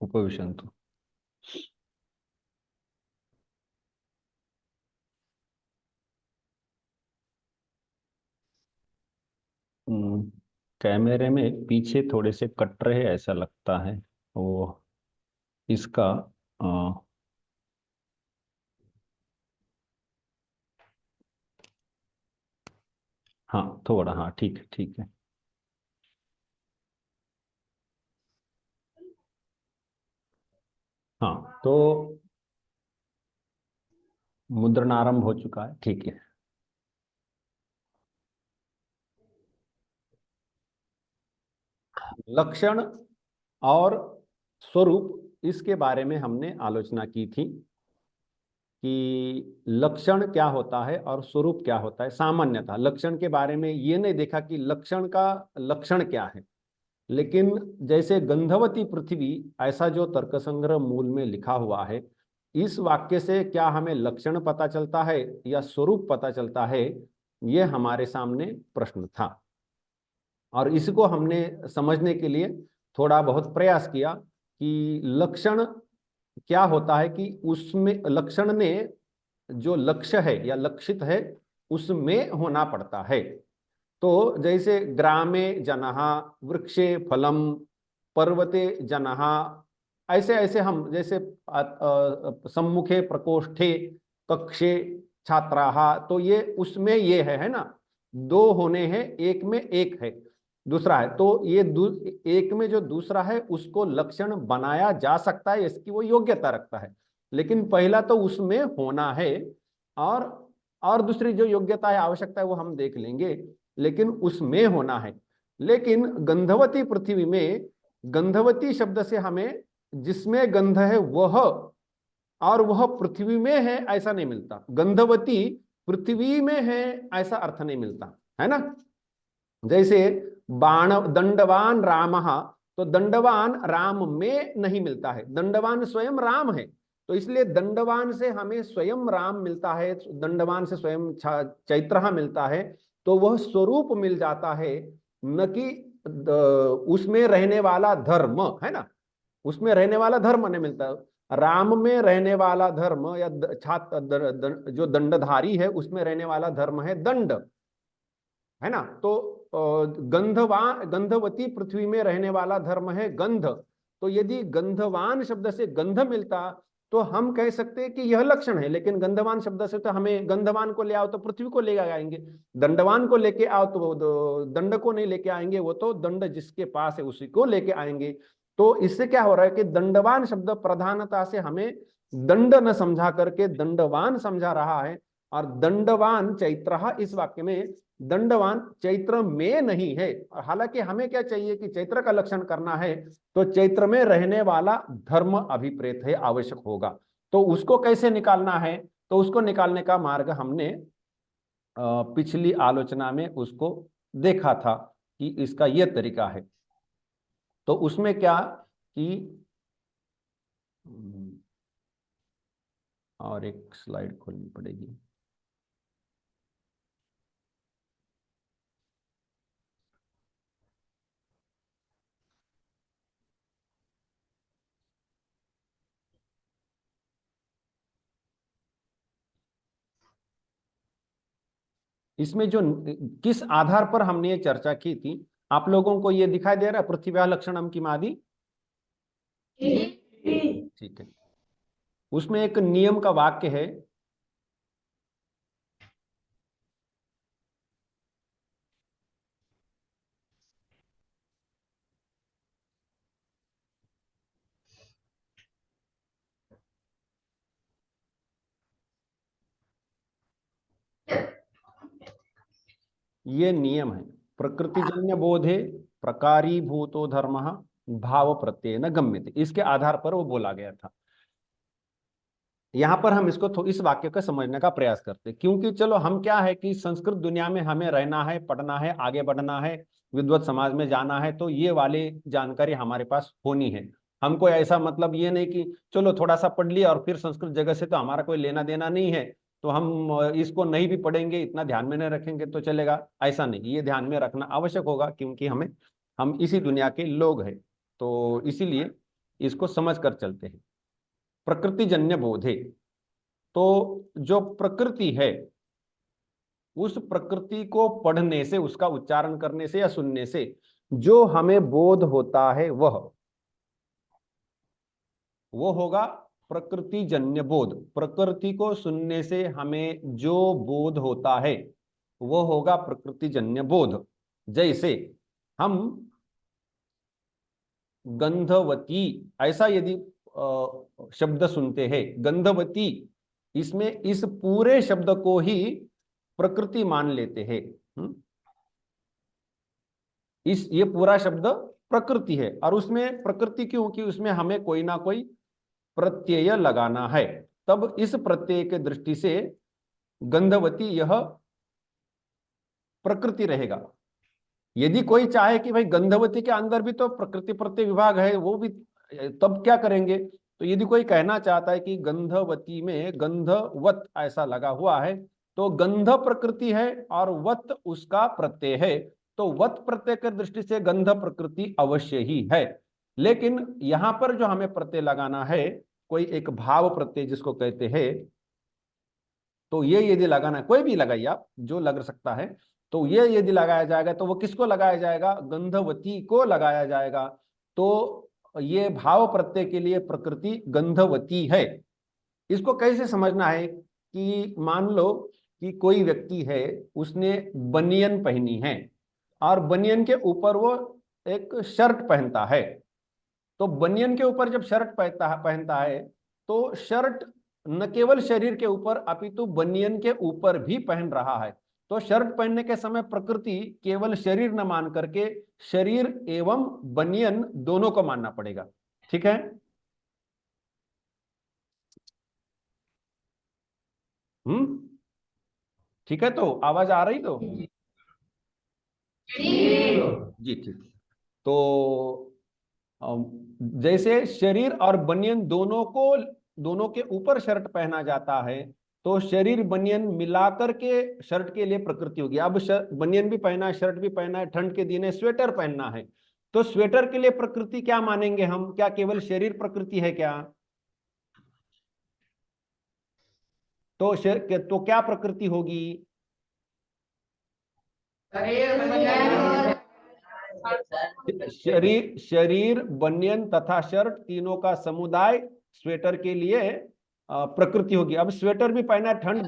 उपविशन्तु। कैमरे में पीछे थोड़े से कट रहे ऐसा लगता है। वो इसका अ, हाँ थोड़ा, हाँ ठीक है ठीक है। हाँ तो मुद्रण आरंभ हो चुका है, ठीक है। लक्षण और स्वरूप, इसके बारे में हमने आलोचना की थी कि लक्षण क्या होता है और स्वरूप क्या होता है। सामान्यतः लक्षण के बारे में ये नहीं देखा कि लक्षण का लक्षण क्या है, लेकिन जैसे गंधवती पृथ्वी, ऐसा जो तर्कसंग्रह मूल में लिखा हुआ है, इस वाक्य से क्या हमें लक्षण पता चलता है या स्वरूप पता चलता है, ये हमारे सामने प्रश्न था। और इसको हमने समझने के लिए थोड़ा बहुत प्रयास किया कि लक्षण क्या होता है, कि उसमें लक्षण ने जो लक्ष्य है या लक्षित है उसमें होना पड़ता है। तो जैसे ग्रामे जनः, वृक्षे फलम, पर्वते जनः, ऐसे ऐसे हम जैसे सम्मुखे प्रकोष्ठे कक्षे छात्राः, तो ये उसमें ये है ना, दो होने हैं, एक में एक है, दूसरा है, तो ये एक में जो दूसरा है उसको लक्षण बनाया जा सकता है, इसकी वो योग्यता रखता है। लेकिन पहला तो उसमें होना है, और और दूसरी जो योग्यता है, आवश्यकता है, वो हम देख लेंगे, लेकिन उसमें होना है। लेकिन गंधवती पृथ्वी में, गंधवती शब्द से हमें जिसमें गंध है वह, और वह पृथ्वी में है ऐसा नहीं मिलता। गंधवती पृथ्वी में है ऐसा अर्थ नहीं मिलता, है ना। जैसे बाण दंडवान राम, तो दंडवान राम में नहीं मिलता है, दंडवान स्वयं राम है। तो इसलिए दंडवान से हमें स्वयं राम मिलता है, दंडवान से स्वयं चैत्र मिलता है, तो वह स्वरूप मिल जाता है, न कि उसमें रहने वाला धर्म, है ना। उसमें रहने वाला धर्म नहीं मिलता। राम में रहने वाला धर्म या छात्र जो दंडधारी है उसमें रहने वाला धर्म है दंड, है ना। तो गंधवान, गंधवती पृथ्वी में रहने वाला धर्म है गंध। तो यदि गंधवान शब्द से गंध मिलता तो हम कह सकते हैं कि यह लक्षण है, लेकिन गंधवान शब्द से तो हमें गंधवान को ले आओ तो पृथ्वी को ले आएंगे, दंडवान को लेके आओ तो दंड को नहीं लेके आएंगे, वो तो दंड जिसके पास है उसी को लेके आएंगे। तो इससे क्या हो रहा है कि दंडवान शब्द प्रधानता से हमें दंड न समझा करके दंडवान समझा रहा है, और दंडवान चैत्र, इस वाक्य में दंडवान चैत्र में नहीं है। हालांकि हमें क्या चाहिए कि चैत्र का लक्षण करना है, तो चैत्र में रहने वाला धर्म अभिप्रेत है, आवश्यक होगा। तो उसको कैसे निकालना है, तो उसको निकालने का मार्ग हमने पिछली आलोचना में उसको देखा था कि इसका यह तरीका है। तो उसमें क्या कि और एक स्लाइड खोलनी पड़ेगी। इसमें जो किस आधार पर हमने ये चर्चा की थी, आप लोगों को ये दिखाई दे रहा है, पृथ्व्या लक्षणम की मादी, ठीक है। उसमें एक नियम का वाक्य है, ये नियम है, प्रकृतिजन्य बोधे प्रकारीभूतो धर्म भाव प्रत्यय न गम्यते, इसके आधार पर वो बोला गया था। यहां पर हम इसको इस वाक्य को समझने का प्रयास करते हैं, क्योंकि चलो हम क्या है कि संस्कृत दुनिया में हमें रहना है, पढ़ना है, आगे बढ़ना है, विद्वत समाज में जाना है, तो ये वाली जानकारी हमारे पास होनी है। हमको ऐसा मतलब ये नहीं कि चलो थोड़ा सा पढ़ लिया और फिर संस्कृत जगह से तो हमारा कोई लेना देना नहीं है, तो हम इसको नहीं भी पढ़ेंगे, इतना ध्यान में नहीं रखेंगे तो चलेगा, ऐसा नहीं। ये ध्यान में रखना आवश्यक होगा, क्योंकि हम इसी दुनिया के लोग हैं। तो इसीलिए इसको समझ कर चलते हैं। प्रकृति जन्य बोधे, तो जो प्रकृति है उस प्रकृति को पढ़ने से, उसका उच्चारण करने से या सुनने से जो हमें बोध होता है वो होगा प्रकृति जन्य बोध। प्रकृति को सुनने से हमें जो बोध होता है वो होगा प्रकृति जन्य बोध। जैसे हम गंधवती ऐसा यदि शब्द सुनते हैं, गंधवती, इसमें इस पूरे शब्द को ही प्रकृति मान लेते हैं। इस ये पूरा शब्द प्रकृति है, और उसमें प्रकृति क्यों? कि उसमें हमें कोई ना कोई प्रत्यय लगाना है, तब इस प्रत्यय के दृष्टि से गंधवती यह प्रकृति रहेगा। यदि कोई चाहे कि भाई गंधवती के अंदर भी तो प्रकृति प्रत्यय विभाग है, वो भी, तब क्या करेंगे? तो यदि कोई कहना चाहता है कि गंधवती में गंधवत ऐसा लगा हुआ है, तो गंध प्रकृति है और वत उसका प्रत्यय है, तो वत प्रत्यय की दृष्टि से गंध प्रकृति अवश्य ही है। लेकिन यहां पर जो हमें प्रत्यय लगाना है, कोई एक भाव प्रत्यय जिसको कहते हैं, तो ये यदि लगाना है, कोई भी लगाइए आप, जो लग सकता है, तो ये यदि लगाया जाएगा तो वो किसको लगाया जाएगा? गंधवती को लगाया जाएगा। तो ये भाव प्रत्यय के लिए प्रकृति गंधवती है। इसको कैसे समझना है? कि मान लो कि कोई व्यक्ति है, उसने बनियन पहनी है और बनियन के ऊपर वो एक शर्ट पहनता है। तो बनियन के ऊपर जब शर्ट पहनता है तो शर्ट न केवल शरीर के ऊपर अपितु बनियन के ऊपर भी पहन रहा है। तो शर्ट पहनने के समय प्रकृति केवल शरीर न मान करके शरीर एवं बनियन दोनों को मानना पड़ेगा। ठीक है? ठीक है, तो आवाज आ रही? तो जी ठीक। तो जैसे शरीर और बनियन दोनों के ऊपर शर्ट पहना जाता है, तो शरीर बनियन मिलाकर के शर्ट के लिए प्रकृति होगी। अब बनियन भी पहना है, शर्ट भी पहना है, ठंड के दिन है, स्वेटर पहनना है, तो स्वेटर के लिए प्रकृति क्या मानेंगे हम? क्या केवल शरीर प्रकृति है क्या? तो क्या प्रकृति होगी? शरीर बनियन तथा शर्ट तीनों का समुदाय स्वेटर के लिए प्रकृति होगी। अब स्वेटर भी पहना है, ठंड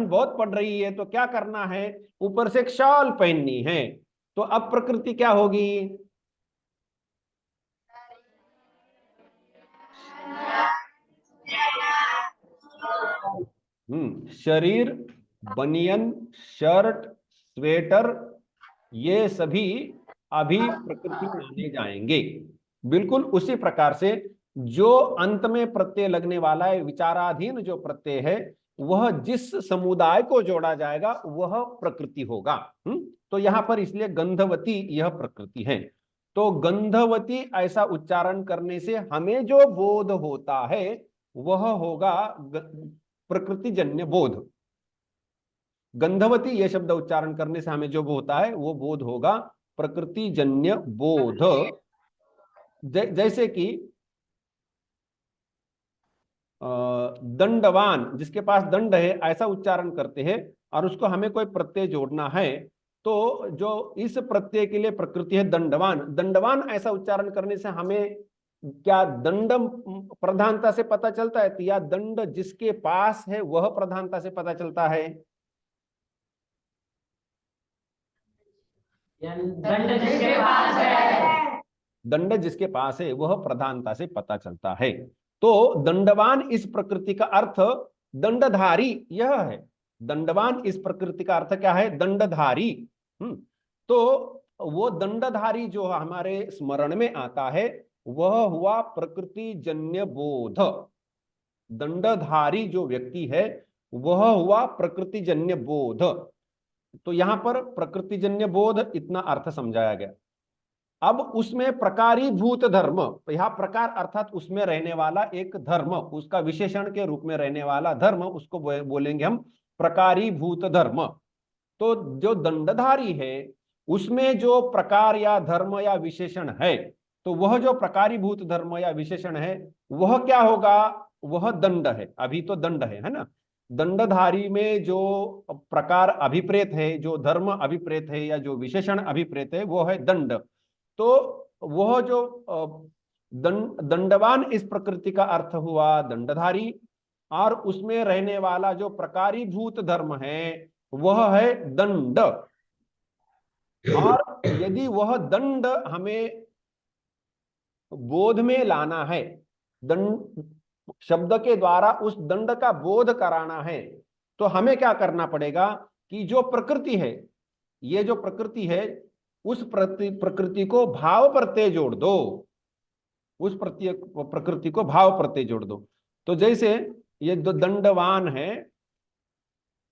बहुत पड़ रही है, तो क्या करना है? ऊपर से एक शॉल पहननी है, तो अब प्रकृति क्या होगी? शरीर, बनियन, शर्ट, स्वेटर, ये सभी अभी प्रकृति माने जाएंगे। बिल्कुल उसी प्रकार से जो अंत में प्रत्यय लगने वाला है, विचाराधीन जो प्रत्यय है, वह जिस समुदाय को जोड़ा जाएगा वह प्रकृति होगा। तो यहां पर इसलिए गंधवती यह प्रकृति है। तो गंधवती ऐसा उच्चारण करने से हमें जो बोध होता है वह होगा प्रकृति जन्य बोध। गंधवती यह शब्द उच्चारण करने से हमें जो होता है वो बोध होगा प्रकृति जन्य बोध। जैसे कि दंडवान, जिसके पास दंड है ऐसा उच्चारण करते हैं और उसको हमें कोई प्रत्यय जोड़ना है, तो जो इस प्रत्यय के लिए प्रकृति है दंडवान, दंडवान ऐसा उच्चारण करने से हमें क्या दंडम प्रधानता से पता चलता है, या दंड जिसके पास है वह प्रधानता से पता चलता है? दंड जिसके पास है, दंड जिसके पास है वह प्रधानता से पता चलता है। तो दंडवान इस प्रकृति का अर्थ दंडधारी यह है। दंडवान इस प्रकृति का अर्थ क्या है? दंडधारी। तो वो दंडधारी जो हमारे स्मरण में आता है वह हुआ प्रकृति जन्य बोध। दंडधारी जो व्यक्ति है वह हुआ प्रकृति जन्य बोध। तो यहां पर प्रकृति जन्य बोध इतना अर्थ समझाया गया। अब उसमें प्रकारीभूत धर्म, यहां प्रकार अर्थात उसमें रहने वाला एक धर्म, उसका विशेषण के रूप में रहने वाला धर्म, उसको बोलेंगे हम प्रकारीभूत धर्म। तो जो दंडधारी है उसमें जो प्रकार या धर्म या विशेषण है तो वह जो प्रकारीभूत धर्म या विशेषण है वह क्या होगा, वह दंड है। अभी तो दंड है ना। दंडधारी में जो प्रकार अभिप्रेत है, जो धर्म अभिप्रेत है या जो विशेषण अभिप्रेत है वो है दंड। तो वह जो दंडवान इस प्रकृति का अर्थ हुआ दंडधारी, और उसमें रहने वाला जो प्रकारीभूत धर्म है वह है दंड। और यदि वह दंड हमें बोध में लाना है, दंड शब्द के द्वारा उस दंड का बोध कराना है, तो हमें क्या करना पड़ेगा कि जो प्रकृति है, ये जो प्रकृति है, उस प्रकृति को भाव प्रत्यय जोड़ दो, उस प्रकृति को भाव प्रत्यय जोड़ दो। तो जैसे ये जो दंडवान है,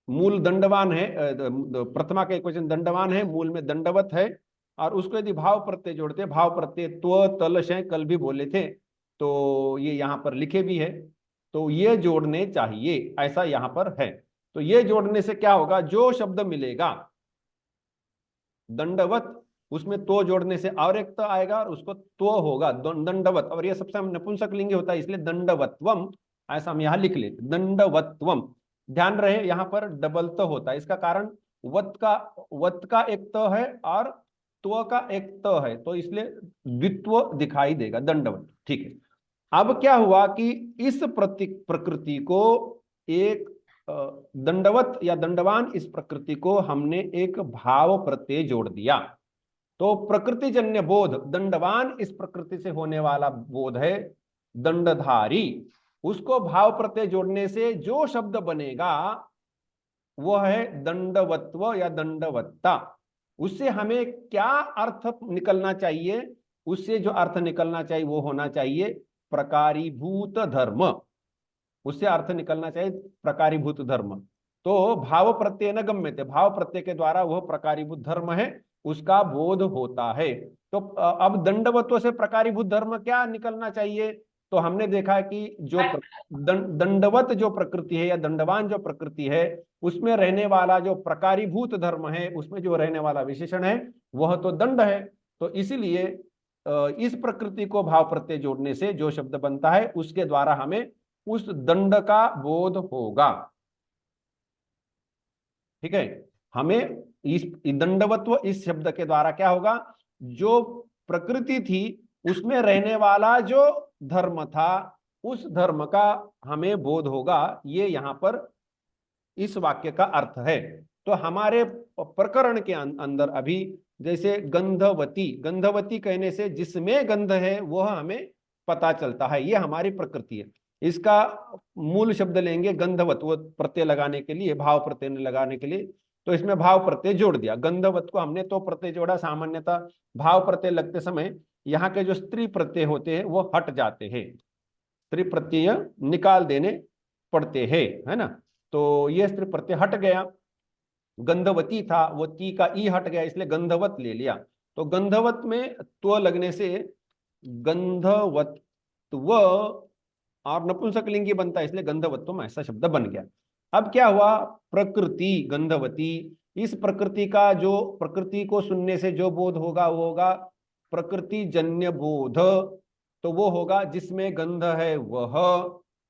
मूल दंडवान है, प्रथमा का एक वचन दंडवान है, मूल में दंडवत है, और उसको यदि भाव प्रत्यय जोड़ते, भाव प्रत्यय त्व तल शय कल भी बोले थे, तो ये यहाँ पर लिखे भी है, तो ये जोड़ने चाहिए, ऐसा यहाँ पर है। तो ये जोड़ने से क्या होगा, जो शब्द मिलेगा दंडवत, उसमें तो जोड़ने से और एक तो आएगा और उसको तो होगा दंडवत, और ये सबसे नपुंसक लिंग होता है, इसलिए दंडवत्वम ऐसा हम यहाँ लिख लेते, दंडवत्वम। ध्यान रहे यहाँ पर डबल तो होता है, इसका कारण वत का एक तो है और त्व का एक तो है, तो इसलिए द्वित्व दिखाई देगा, दंडवत। ठीक है। अब क्या हुआ कि इस प्रकृति को एक दंडवत या दंडवान इस प्रकृति को हमने एक भाव प्रत्यय जोड़ दिया, तो प्रकृतिजन्य बोध, दंडवान इस प्रकृति से होने वाला बोध है दंडधारी, उसको भाव प्रत्यय जोड़ने से जो शब्द बनेगा वह है दंडवत्व या दंडवत्ता। उससे हमें क्या अर्थ निकलना चाहिए, उससे जो अर्थ निकलना चाहिए वो होना चाहिए प्रकारीभूत धर्म, उससे अर्थ निकलना चाहिए प्रकारीभूत धर्म। तो भाव प्रत्यय न गम्यते, भाव प्रत्यय के द्वारा वह प्रकारीभूत धर्म है, उसका बोध होता है। तो अब दंडवत्व से प्रकारीभूत धर्म क्या निकलना चाहिए, तो हमने देखा कि जो दंडवत जो प्रकृति है या दंडवान जो प्रकृति है, उसमें रहने वाला जो प्रकारीभूत धर्म है, उसमें जो रहने वाला विशेषण है वह तो दंड है। तो इसीलिए इस प्रकृति को भाव प्रत्यय जोड़ने से जो शब्द बनता है उसके द्वारा हमें उस दंड का बोध होगा। ठीक है। हमें इस दंडवत्व इस शब्द के द्वारा क्या होगा, जो प्रकृति थी उसमें रहने वाला जो धर्म था उस धर्म का हमें बोध होगा, ये यहां पर इस वाक्य का अर्थ है। तो हमारे प्रकरण के अंदर अभी जैसे गंधवती, गंधवती कहने से जिसमें गंध है वह हमें पता चलता है, ये हमारी प्रकृति है। इसका मूल शब्द लेंगे गंधवत, वो प्रत्यय लगाने के लिए, भाव प्रत्यय लगाने के लिए, तो इसमें भाव प्रत्यय जोड़ दिया। गंधवत को हमने तो प्रत्यय जोड़ा, सामान्यतः भाव प्रत्यय लगते समय यहाँ के जो स्त्री प्रत्यय होते हैं वो हट जाते हैं, स्त्री प्रत्यय निकाल देने पड़ते हैं, है ना। तो ये स्त्री प्रत्यय हट गया, गंधवती था वो ती का ई हट गया, इसलिए गंधवत ले लिया। तो गंधवत में त्व लगने से गंधवत्व और नपुंसकलिंगी बनता है, इसलिए गंधवत्वम ऐसा शब्द बन गया। अब क्या हुआ, प्रकृति गंधवती, इस प्रकृति का जो प्रकृति को सुनने से जो बोध होगा वो होगा प्रकृति जन्य बोध, तो वो होगा जिसमें गंध है वह।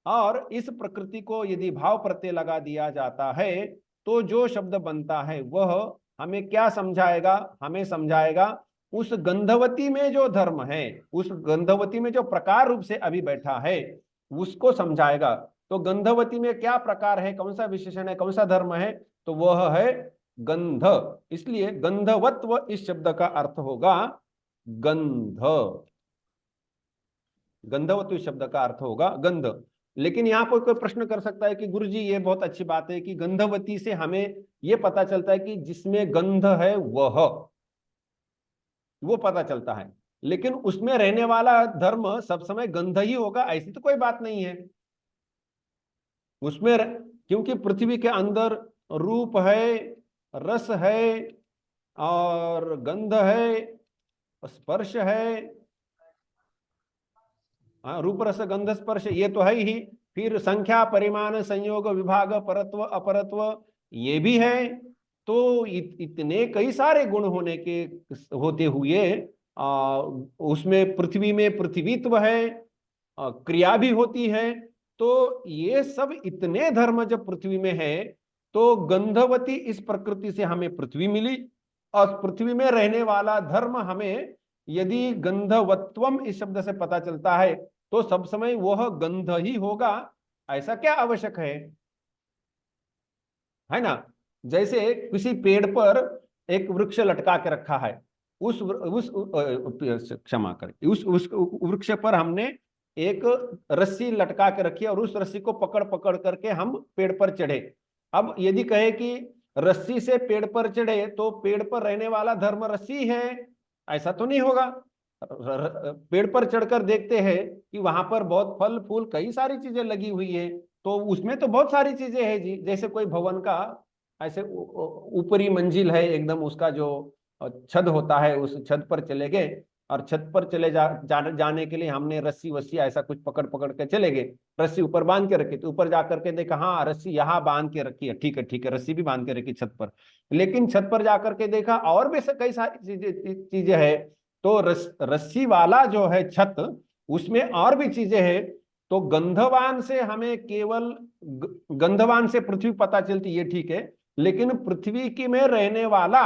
और इस प्रकृति को यदि भाव प्रत्यय लगा दिया जाता है तो जो शब्द बनता है वह हमें क्या समझाएगा, हमें समझाएगा उस गंधवती में जो धर्म है, उस गंधवती में जो प्रकार रूप से अभी बैठा है उसको समझाएगा। तो गंधवती में क्या प्रकार है, कौन सा विशेषण है, कौन सा धर्म है, तो वह है गंध। इसलिए गंधवत्व इस शब्द का अर्थ होगा गंध, गंधवत्व इस शब्द का अर्थ होगा गंध। लेकिन यहाँ पर कोई प्रश्न कर सकता है कि गुरुजी ये बहुत अच्छी बात है कि गंधवती से हमें ये पता चलता है कि जिसमें गंध है वह, वो पता चलता है, लेकिन उसमें रहने वाला धर्म सब समय गंध ही होगा ऐसी तो कोई बात नहीं है उसमें, क्योंकि पृथ्वी के अंदर रूप है, रस है और गंध है, स्पर्श है, रूप रस गंध स्पर्श ये तो है ही, फिर संख्या परिमाण संयोग विभाग परत्व अपरत्व ये भी है। तो इतने कई सारे गुण होने के होते हुए उसमें पृथ्वी में पृथ्वीत्व है, क्रिया भी होती है। तो ये सब इतने धर्म जब पृथ्वी में है, तो गंधवती इस प्रकृति से हमें पृथ्वी मिली, और पृथ्वी में रहने वाला धर्म हमें यदि गंधवत्वम इस शब्द से पता चलता है, तो सब समय वह गंध ही होगा, ऐसा क्या आवश्यक है ना। जैसे किसी पेड़ पर एक वृक्ष लटका के रखा है, उस क्षमा करें, उस वृक्ष पर हमने एक रस्सी लटका के रखी और उस रस्सी को पकड़ पकड़ करके हम पेड़ पर चढ़े। अब यदि कहे कि रस्सी से पेड़ पर चढ़े तो पेड़ पर रहने वाला धर्म रस्सी है, ऐसा तो नहीं होगा। पेड़ पर चढ़कर देखते हैं कि वहां पर बहुत फल फूल कई सारी चीजें लगी हुई है, तो उसमें तो बहुत सारी चीजें हैं जी। जैसे कोई भवन का ऐसे ऊपरी मंजिल है एकदम, उसका जो छत होता है, उस छत पर चले गए और छत पर चले जाने के लिए हमने रस्सी वस्सी ऐसा कुछ पकड़ पकड़ के चले गए, रस्सी ऊपर बांध के रखी, तो ऊपर जाकर के देखा हाँ रस्सी यहाँ बांध के रखी है, ठीक है ठीक है, रस्सी भी बांध के रखी छत पर। लेकिन छत पर जाकर के देखा और भी कई सारी चीजें है, तो रस्सी वाला जो है छत, उसमें और भी चीजें हैं। तो गंधवान से हमें केवल गंधवान से पृथ्वी पता चलती, ये ठीक है, लेकिन पृथ्वी की में रहने वाला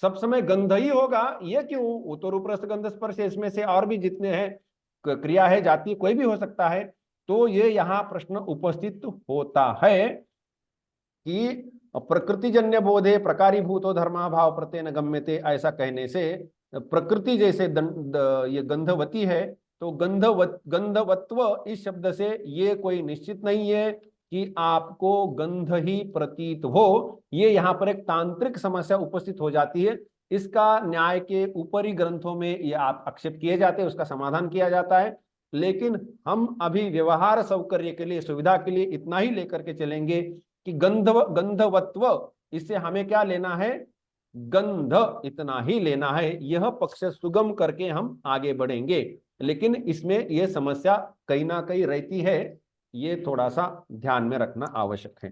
सब समय गंध ही होगा, ये क्यों? वो तो रूपरस गंध स्पर्श, इसमें से और भी जितने हैं क्रिया है, जाति कोई भी हो सकता है। तो ये यहाँ प्रश्न उपस्थित होता है कि प्रकृतिजन्य बोधे प्रकारी भूतो धर्मा भाव प्रत्यय न गम्यते, ऐसा कहने से प्रकृति जैसे ये गंधवती है, तो गंधवत्व इस शब्द से ये कोई निश्चित नहीं है कि आपको गंध ही प्रतीत हो। ये यहाँ पर एक तांत्रिक समस्या उपस्थित हो जाती है। इसका न्याय के ऊपरी ग्रंथों में ये आप आक्षेप किए जाते हैं, उसका समाधान किया जाता है। लेकिन हम अभी व्यवहार सौकर्य के लिए, सुविधा के लिए इतना ही लेकर के चलेंगे कि गंधवत्व, इससे हमें क्या लेना है? गंध, इतना ही लेना है। यह पक्ष सुगम करके हम आगे बढ़ेंगे, लेकिन इसमें यह समस्या कहीं ना कहीं रहती है, ये थोड़ा सा ध्यान में रखना आवश्यक है।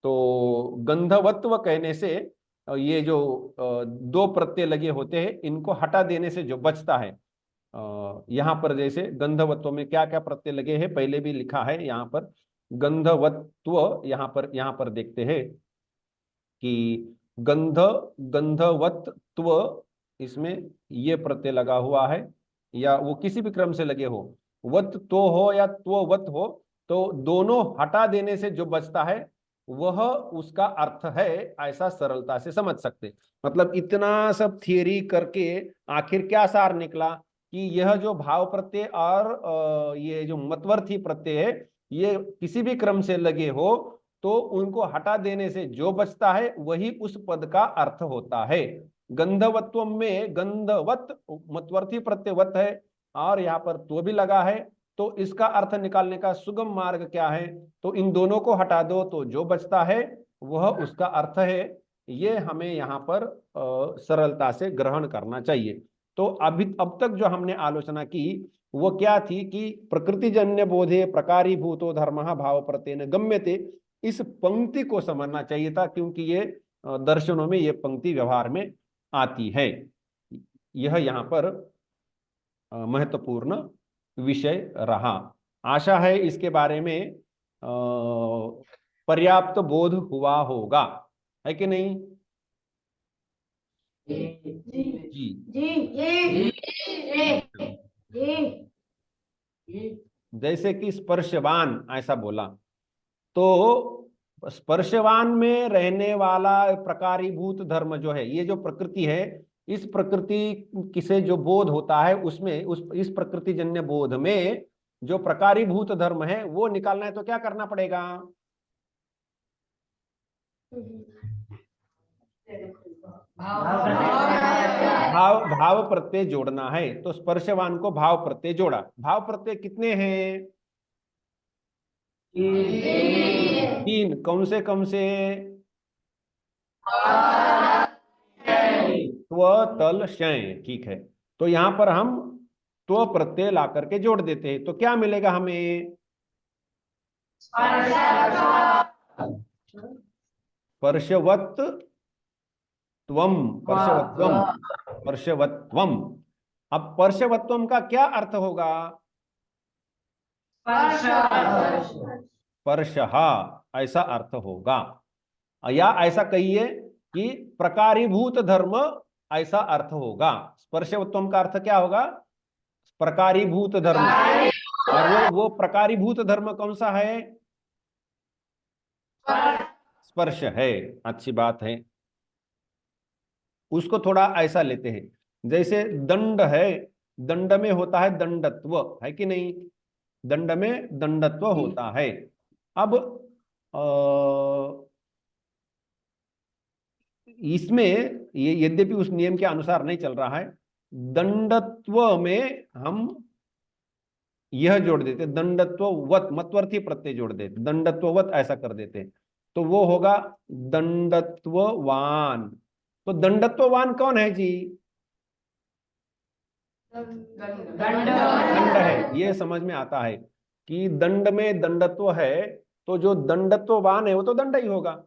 तो गंधवत्व कहने से ये जो दो प्रत्यय लगे होते हैं, इनको हटा देने से जो बचता है, यहाँ पर जैसे गंधवत्व में क्या क्या प्रत्यय लगे हैं पहले भी लिखा है यहाँ पर। गंधवत्व यहाँ पर देखते हैं कि गंधवत्व, इसमें ये प्रत्यय लगा हुआ है, या वो किसी भी क्रम से लगे हो, वत तो हो या त्ववत हो, तो दोनों हटा देने से जो बचता है वह उसका अर्थ है, ऐसा सरलता से समझ सकते। मतलब इतना सब थियरी करके आखिर क्या सार निकला कि यह जो भाव प्रत्यय और ये जो मतवर्थी प्रत्यय है, ये किसी भी क्रम से लगे हो तो उनको हटा देने से जो बचता है वही उस पद का अर्थ होता है। गंधवत्व में गंधवत मतवर्थी प्रत्ययवत है और यहाँ पर तो भी लगा है, तो इसका अर्थ निकालने का सुगम मार्ग क्या है? तो इन दोनों को हटा दो तो जो बचता है वह उसका अर्थ है। ये हमें यहाँ पर सरलता से ग्रहण करना चाहिए। तो अब तक जो हमने आलोचना की वो क्या थी कि प्रकृतिजन्य बोधे प्रकारी भूतो धर्मः भाव प्रत्येन गम्यते, इस पंक्ति को समझना चाहिए था, क्योंकि ये दर्शनों में ये पंक्ति व्यवहार में आती है। यह यहाँ पर महत्वपूर्ण विषय रहा। आशा है इसके बारे में पर्याप्त बोध हुआ होगा, है कि नहीं? जी जैसे कि स्पर्शवान ऐसा बोला, तो स्पर्शवान में रहने वाला प्रकारीभूत धर्म जो है, ये जो प्रकृति है, इस प्रकृति किसे जो बोध होता है उसमें, इस प्रकृति जन्य बोध में जो प्रकारीभूत धर्म है वो निकालना है, तो क्या करना पड़ेगा? भाव प्रत्यय जोड़ना है। तो स्पर्शवान को भाव प्रत्यय जोड़ा। भाव प्रत्यय कितने हैं? 3। कौन से? त्व तल शय, ठीक है। तो यहां पर हम त्व प्रत्यय ला करके जोड़ देते हैं, तो क्या मिलेगा हमें? स्पर्शवत त्वम, स्पर्शवत्वम, स्पर्शवत्वम। अब स्पर्शवत्वम का क्या अर्थ होगा? स्पर्शहा, ऐसा अर्थ होगा। या ऐसा कहिए कि प्रकारीभूत धर्म, ऐसा अर्थ होगा। स्पर्शवत्वम का अर्थ क्या होगा? प्रकारीभूत धर्म। और वो प्रकारीभूत धर्म कौन सा है? स्पर्श है। अच्छी बात है। उसको थोड़ा ऐसा लेते हैं, जैसे दंड है, दंड में होता है दंडत्व, है कि नहीं? दंड में दंडत्व होता है। अब इसमें ये यद्यपि उस नियम के अनुसार नहीं चल रहा है, दंडत्व में हम यह जोड़ देते, दंडत्ववत, मतवर्थी प्रत्यय जोड़ देते, दंडत्ववत ऐसा कर देते, तो वो होगा दंडत्ववान। तो दंडत्ववान कौन है जी? दंड है, ये समझ में आता है कि दंड में दंडत्व है, तो जो दंडत्ववान है वो तो दंड ही होगा,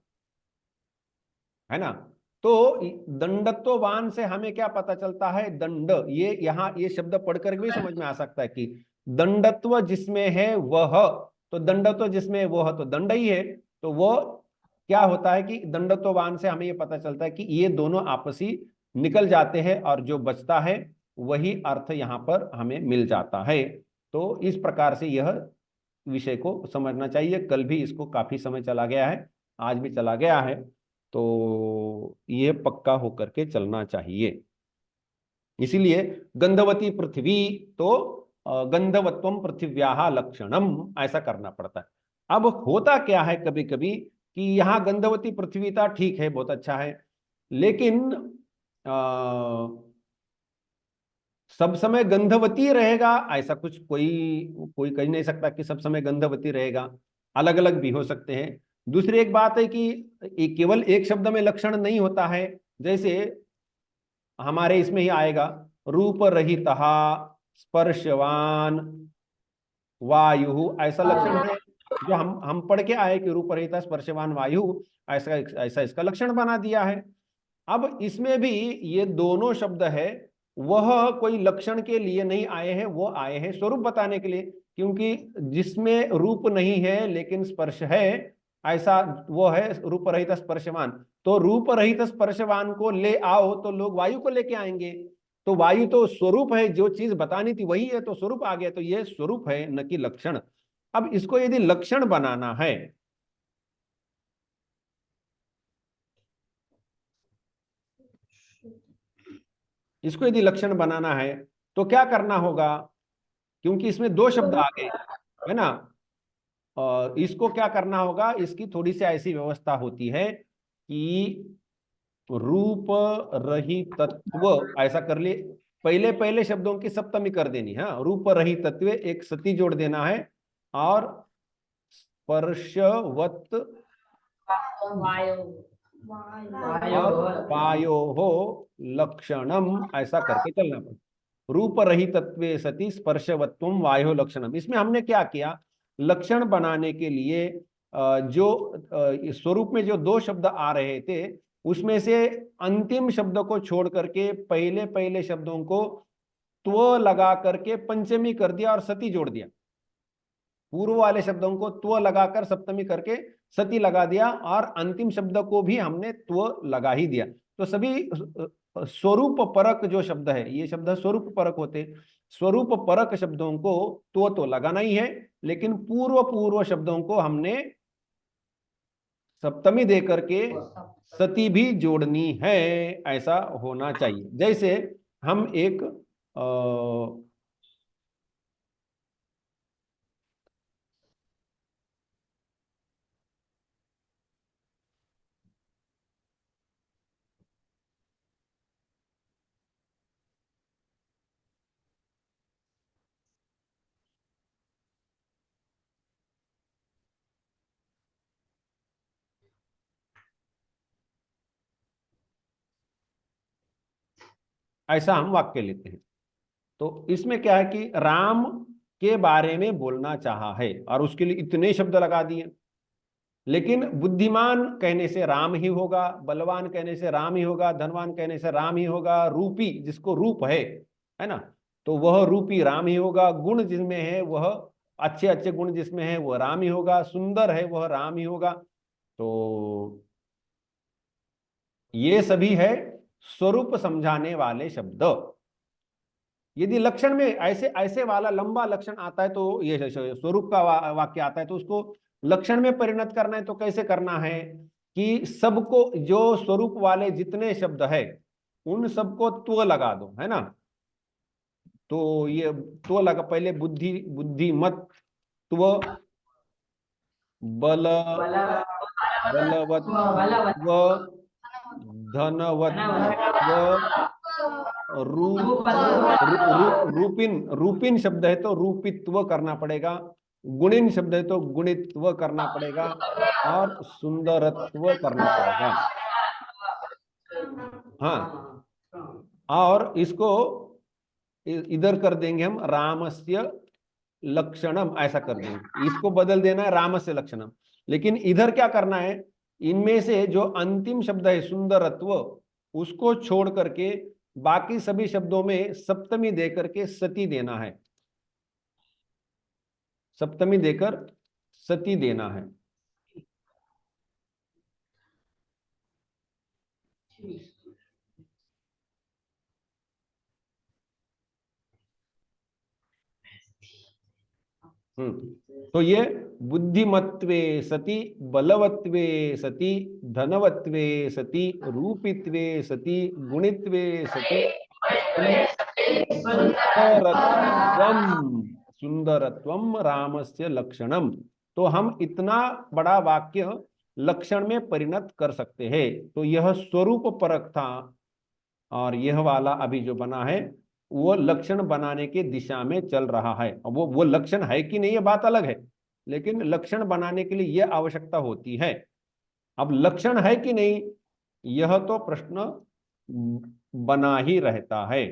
है ना? तो दंडत्ववान से हमें क्या पता चलता है? दंड, ये यहाँ ये शब्द पढ़कर भी समझ में आ सकता है कि दंडत्व जिसमें है वह, तो दंडत्व जिसमें है वह तो दंड ही है। तो वो क्या होता है कि दंडत्ववान से हमें ये पता चलता है कि ये दोनों आपसी निकल जाते हैं और जो बचता है वही अर्थ यहाँ पर हमें मिल जाता है। तो इस प्रकार से यह विषय को समझना चाहिए। कल भी इसको काफी समय चला गया है, आज भी चला गया है, तो ये पक्का होकर के चलना चाहिए। इसीलिए गंधवती पृथ्वी, तो गंधवत्वम पृथिव्याः लक्षणम, ऐसा करना पड़ता है। अब होता क्या है कभी कभी कि यहाँ गंधवती पृथ्वी था, ठीक है, बहुत अच्छा है, लेकिन सब समय गंधवती रहेगा ऐसा कुछ कोई कोई कह नहीं सकता कि सब समय गंधवती रहेगा, अलग अलग भी हो सकते हैं। दूसरी एक बात है कि केवल एक शब्द में लक्षण नहीं होता है, जैसे हमारे इसमें ही आएगा रूप रहितः स्पर्शवान वायु, ऐसा लक्षण है जो हम पढ़ के आए कि रूप रहितः स्पर्शवान वायु, ऐसा ऐसा इसका लक्षण बना दिया है। अब इसमें भी ये दोनों शब्द है, वह कोई लक्षण के लिए नहीं आए हैं, वो आए हैं स्वरूप बताने के लिए, क्योंकि जिसमें रूप नहीं है लेकिन स्पर्श है, ऐसा वो है रूप रहित स्पर्शवान। तो रूप रहित स्पर्शवान को ले आओ तो लोग वायु को लेके आएंगे, तो वायु तो स्वरूप है, जो चीज बतानी थी वही है, तो स्वरूप आ गया, तो ये स्वरूप है न कि लक्षण। अब इसको यदि लक्षण बनाना है, इसको यदि लक्षण बनाना है तो क्या करना होगा? क्योंकि इसमें दो शब्द आ गए, है ना? और इसको क्या करना होगा, इसकी थोड़ी सी ऐसी व्यवस्था होती है कि रूप रहितत्व ऐसा कर लिए, पहले पहले शब्दों की सप्तमी कर देनी है, रूप रहितत्व एक सती जोड़ देना है, और स्पर्शवत और वायो हो लक्षणम, ऐसा करके चलना पड़ेगा। रूप रहितत्वे सति स्पर्शवत्वम वायो लक्षणम। इसमें हमने क्या किया, लक्षण बनाने के लिए जो स्वरूप में जो दो शब्द आ रहे थे, उसमें से अंतिम शब्द को छोड़ करके पहले पहले शब्दों को त्व लगा करके पंचमी कर दिया और सती जोड़ दिया, पूर्व वाले शब्दों को त्व लगाकर सप्तमी करके सती लगा दिया, और अंतिम शब्द को भी हमने त्व लगा ही दिया। तो सभी स्वरूप परक जो शब्द है, ये शब्द स्वरूप परक होते, स्वरूप परक शब्दों को त्व तो लगाना ही है, लेकिन पूर्व पूर्व शब्दों को हमने सप्तमी दे करके सती भी जोड़नी है, ऐसा होना चाहिए। जैसे हम एक ऐसा हम वाक्य लेते हैं। तो इसमें क्या है कि राम के बारे में बोलना चाहा है और उसके लिए इतने शब्द लगा दिए, लेकिन बुद्धिमान कहने से राम ही होगा, बलवान कहने से राम ही होगा, धनवान कहने से राम ही होगा, रूपी जिसको रूप है है ना, तो वह रूपी राम ही होगा। गुण जिसमें है वह अच्छे अच्छे गुण जिसमें है वह राम ही होगा। सुंदर है वह राम ही होगा। तो ये सभी है स्वरूप समझाने वाले शब्द। यदि लक्षण में ऐसे ऐसे वाला लंबा लक्षण आता है तो ये स्वरूप का वाक्य आता है तो उसको लक्षण में परिणत करना है तो कैसे करना है कि सबको जो स्वरूप वाले जितने शब्द है उन सबको त्व लगा दो, है ना। तो ये त्व लगा, पहले बुद्धि बुद्धिमत त्व, बल बलवत्व, धनवत्व, रूपिन रूपिन शब्द है तो रूपित्व करना पड़ेगा। गुणिन शब्द है तो गुणित्व करना पड़ेगा। और सुंदरत्व करना पड़ेगा। हाँ, और इसको इधर कर देंगे हम रामस्य लक्षणम, ऐसा कर देंगे। इसको बदल देना है रामस्य लक्षणम। लेकिन इधर क्या करना है, इनमें से जो अंतिम शब्द है सुंदरत्व उसको छोड़ करके बाकी सभी शब्दों में सप्तमी देकर के सती देना है। सप्तमी देकर सती देना है। तो ये बुद्धिमत्वे सति, बलवत्वे सति, धनवत्वे सति, रूपित्वे सति, गुणित्वे सति, सुंदरत्वम सुंदरत्वम रामस्य लक्षणम। तो हम इतना बड़ा वाक्य लक्षण में परिणत कर सकते हैं। तो यह स्वरूप परक था और यह वाला अभी जो बना है वो लक्षण बनाने की दिशा में चल रहा है। अब वो लक्षण है कि नहीं ये बात अलग है, लेकिन लक्षण बनाने के लिए यह आवश्यकता होती है। अब लक्षण है कि नहीं यह तो प्रश्न बना ही रहता है।